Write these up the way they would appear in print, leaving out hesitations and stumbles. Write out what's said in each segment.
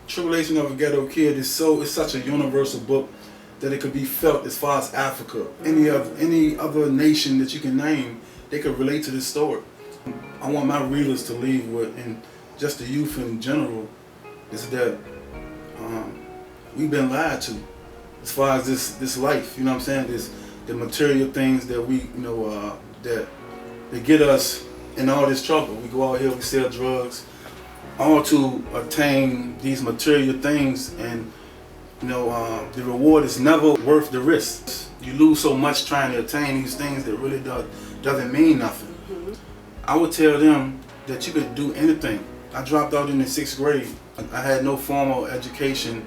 Tribulation of a Ghetto Kid is such a universal book that it could be felt as far as Africa, any other nation that you can name, they could relate to this story. I want my readers to leave with, and just the youth in general, is that we've been lied to as far as this life. You know what I'm saying? The material things that we, that get us in all this trouble. We go out here, we sell drugs, all to attain these material things, and the reward is never worth the risk. You lose so much trying to attain these things that really doesn't mean nothing. I would tell them that you could do anything. I dropped out in the 6th grade. I had no formal education.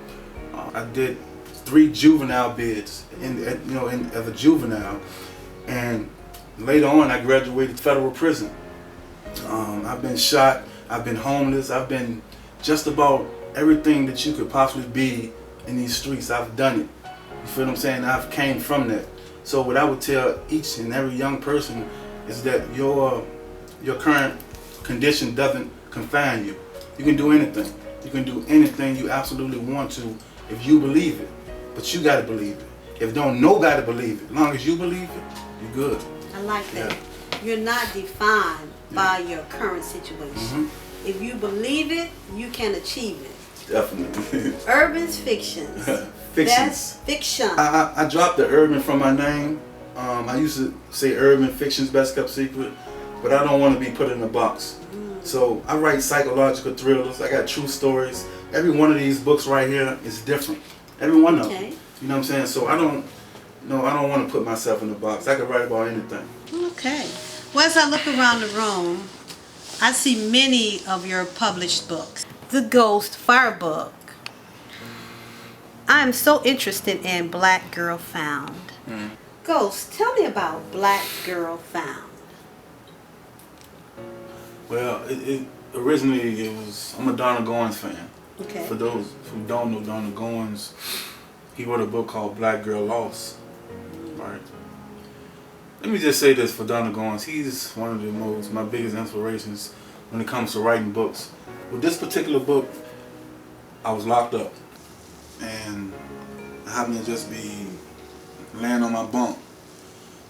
I did 3 juvenile bids as a juvenile, and later on I graduated federal prison. I've been shot, I've been homeless, I've been just about everything that you could possibly be in these streets. I've done it. You feel what I'm saying? I've came from that. So what I would tell each and every young person is that your current condition doesn't confine you. You can do anything. You can do anything you absolutely want to if you believe it. But you gotta believe it. If don't nobody believe it, as long as you believe it, you're good. I like that. Yeah. You're not defined by your current situation. If you believe it, you can achieve it. Definitely. Urban's fictions. That's fiction. I dropped the urban from my name. I used to say urban fiction's best kept secret, but I don't want to be put in a box. So I write psychological thrillers. I got true stories. Every one of these books right here is different. Every one of them. You know what I'm saying? So I don't want to put myself in a box. I can write about anything. Okay. Well, as I look around the room, I see many of your published books. The Ghost Fire book. I'm so interested in Black Girl Found. Ghost, tell me about Black Girl Found. Well, originally I'm a Donna Goins fan. Okay. For those who don't know Donna Goins, he wrote a book called Black Girl Lost. Right. Let me just say this for Donna Goins. He's one of my biggest inspirations when it comes to writing books. With this particular book, I was locked up, and I happened to just be laying on my bunk,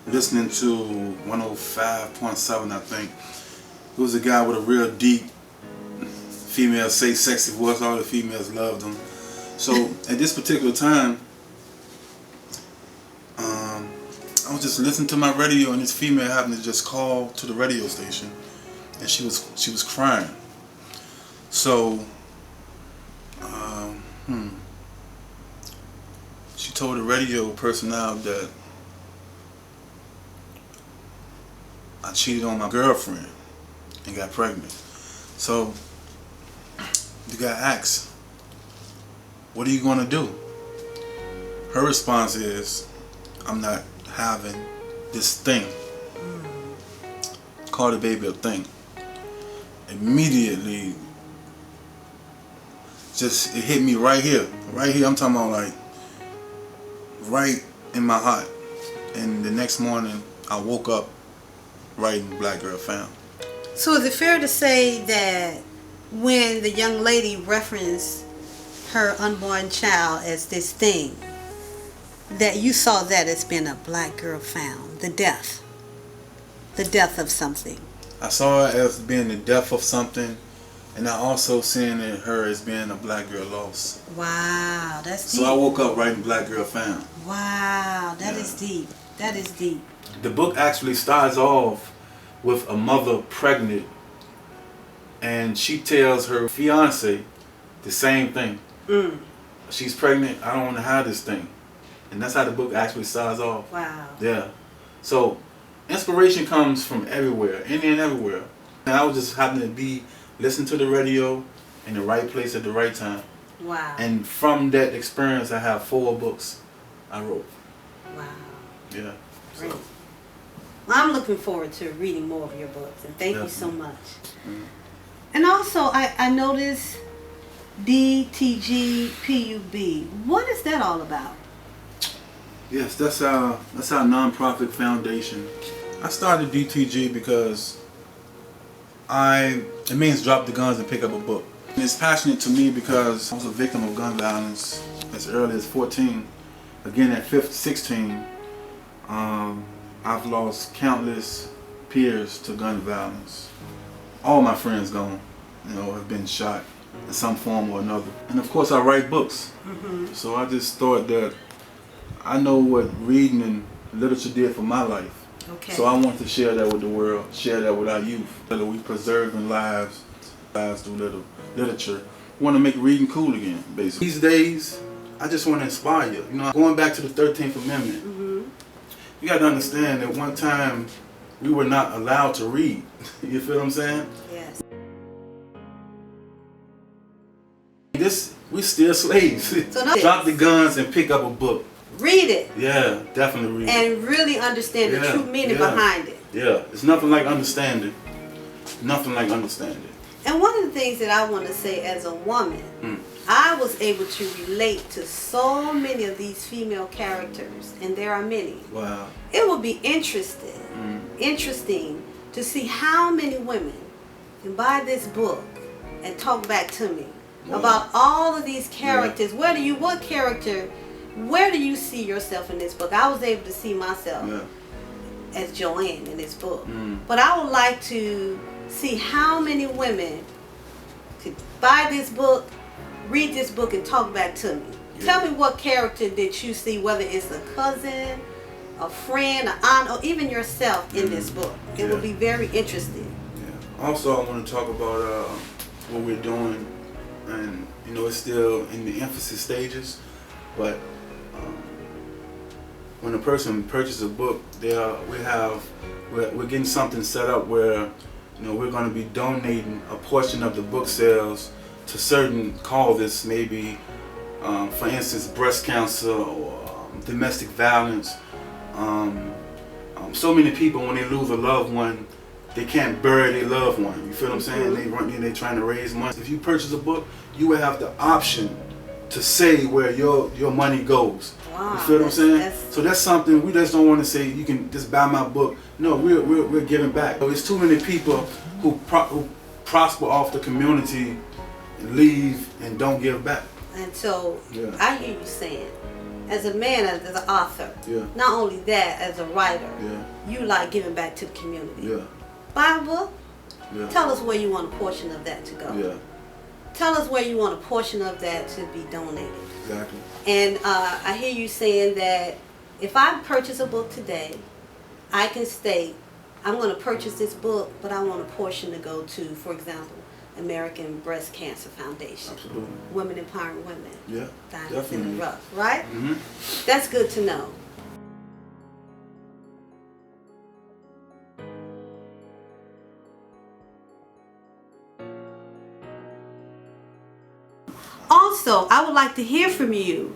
listening to 105.7, I think. It was a guy with a real deep female, sexy voice. All the females loved him. So at this particular time, I was just listening to my radio, and this female happened to just call to the radio station, and she was crying. So she told the radio personnel that I cheated on my girlfriend and got pregnant. So the guy asked, "What are you gonna do?" Her response is, "I'm not having this thing." Call the baby a thing. Immediately, it hit me right here. I'm talking about like right in my heart. And the next morning, I woke up writing Black Girl Found. So is it fair to say that when the young lady referenced her unborn child as this thing, that you saw that as being a black girl found, the death of something? I saw it as being the death of something, and I also seen her as being a black girl lost. Wow, that's deep. So I woke up writing Black Girl Found. Wow, that is deep. That is deep. The book actually starts off with a mother pregnant, and she tells her fiance the same thing. She's pregnant, I don't want to have this thing. And that's how the book actually starts off. Wow. Yeah. So inspiration comes from everywhere, any and everywhere. And I was just happening to be listening to the radio in the right place at the right time. Wow. And from that experience, I have 4 books I wrote. Wow. Yeah. Great. Well, I'm looking forward to reading more of your books, and thank you so much. And also, I noticed DTGPUB. What is that all about? Yes, that's our nonprofit foundation. I started DTG because it means drop the guns and pick up a book. It's passionate to me because I was a victim of gun violence as early as 14. Again at 16, I've lost countless peers to gun violence. All my friends gone, have been shot in some form or another. And of course I write books. So I just thought that I know what reading and literature did for my life. Okay. So I want to share that with the world, share that with our youth. That we preserving lives through literature. We want to make reading cool again, basically. These days, I just want to inspire you. Going back to the 13th Amendment, you got to understand that one time we were not allowed to read. You feel what I'm saying? Yes. We still slaves. So drop the guns and pick up a book. Read it. Yeah, definitely read it. And really understand the true meaning behind it. Yeah, it's nothing like understanding. Nothing like understanding. And one of the things that I want to say as a woman, I was able to relate to so many of these female characters, and there are many. Wow. It would be interesting to see how many women can buy this book and talk back to me about all of these characters. Where do you see yourself in this book? I was able to see myself as Joanne in this book. But I would like to see how many women could buy this book, read this book, and talk back to me. Tell me what character did you see, whether it's a cousin, a friend, an aunt, or even yourself in this book. It will be very interesting. Also, I want to talk about what we're doing, and it's still in the emphasis stages, but when a person purchases a book, we're getting something set up where we're going to be donating a portion of the book sales to certain causes, maybe for instance breast cancer or domestic violence. So many people, when they lose a loved one, they can't bury their loved one. You feel what I'm saying? They're trying to raise money. If you purchase a book, you will have the option to say where your money goes. Wow, you feel what I'm saying? So that's something we just don't want to say. You can just buy my book. No, we're giving back. There's too many people who prosper off the community, and leave and don't give back. And so I hear you saying, as a man, as an author, not only that, as a writer, you like giving back to the community. Buy a book. Tell us where you want a portion of that to go. Tell us where you want a portion of that to be donated. Exactly. And I hear you saying that if I purchase a book today, I can state, I'm going to purchase this book, but I want a portion to go to, for example, American Breast Cancer Foundation. Absolutely. Women empowering women. Yeah, Diamonds in the rough, right? Mm-hmm. That's good to know. Also, I would like to hear from you.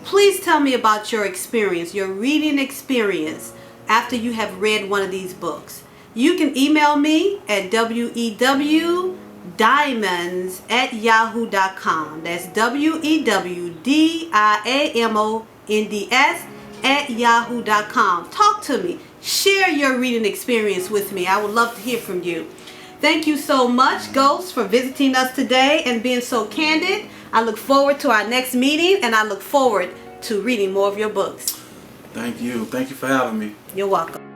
Please tell me about your experience, your reading experience after you have read one of these books. You can email me at wewdiamonds@yahoo.com. That's wewdiamonds@yahoo.com. Talk to me. Share your reading experience with me. I would love to hear from you. Thank you so much, Ghost, for visiting us today and being so candid. I look forward to our next meeting, and I look forward to reading more of your books. Thank you. Thank you for having me. You're welcome.